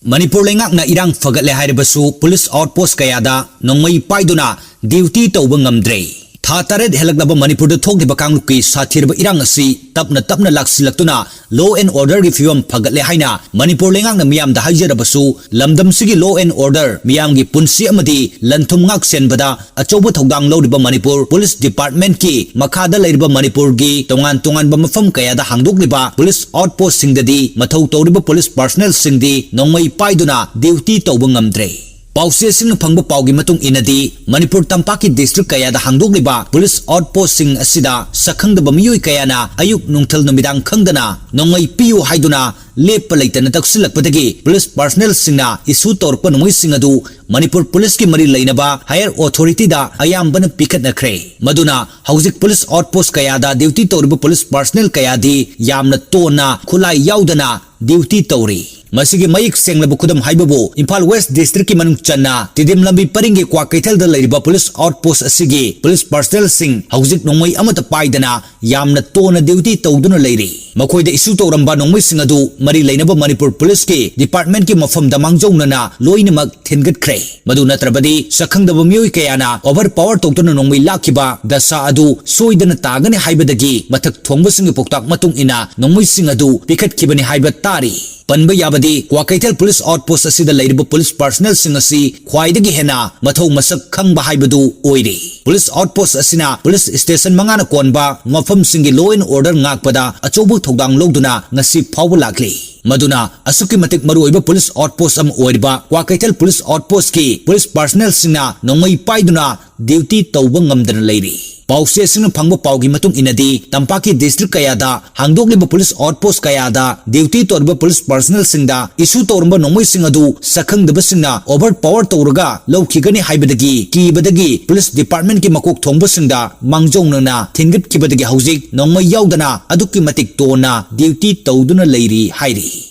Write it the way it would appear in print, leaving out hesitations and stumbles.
Manipur leingakna erang phagatle hairabasu police outpost kayada nongmei paiduna duty touba ngamdre. Tha taret helaknaba Manipur da thokliba kangluki sathirba erang asi tapna laksilaktuna law and order review phagatle haina Manipur leingakna miyam da haijarabasu lamdam sigi law and order miyam gi punsi amadi lanthum ngak senbada achoba thodang loriba Manipur police department ki makhada leiriba Manipur gi tongan ba mafam kayada hangdokliba police outpost singdadi mathau tawriba police personnel singdi nongmei paiduna duty touba ngamdre. Pause sing phangba paugi matung inadi Manipur tampaki district kayada hangdokliba police outpost sing asida sakhangdaba miyoi kayana ayuk nungthal numidang khangdana nongmei piu haiduna lepa leitana taksilakpadagi police personnel singna issue torpa nongmei sing adu Manipur police ki mari leinaba higher authority da ayambana pikatnakre maduna hauzik police outpost kayada duty torba police personnel kayadi yamna tona khulai yaudana duty tori masigi mayik senglaba khudam haibabu Imphal West district ki manung channa tidim lambi paringi kwa kaithal da leiriba police outpost asigi police personnel sing hauzik nongmei amata paidana yamna tona duty tawduna leiri makoida issue toramba nongmei sing adu mari leinaba Manipur police ki department ki mafam da mangjongnana loinamak thingat khre madu natrabadi sakhangdaba miyoi kayana over power tawduna nongmei lakhiba dasa adu soidana tagani haibadagi mathak thongba sing poktak matung ina nongmei sing adu pikat khibani haiba tari Panba yabadi Kwakaitel police outpost asida leiriba police personnel sing asi khwaidagi hena mathau masak khangba haibadu oire police outpost asina police station mangana konba mafam singi law and order ngakpada achobu thodang loduna ngasi phawba lakli maduna asuki matik maruiba police outpost am oiriba Kwakaitel police outpost ki police personnel singna nongmei paiduna duty tawba ngamdana leiri Pause sing phangba paugi matung inadi tampaki district kayada hangdokliba police outpost kayada duty torba police personnel singda issue torba nongmei sing adu sakhangdaba singna over power tawraga lawkhigani haibadagi kibadagi police department ki makok thongba singda mangjongnana thingat kibadagi hauzik nongmei yaudana adukki matik tona duty tawduna leiri hairi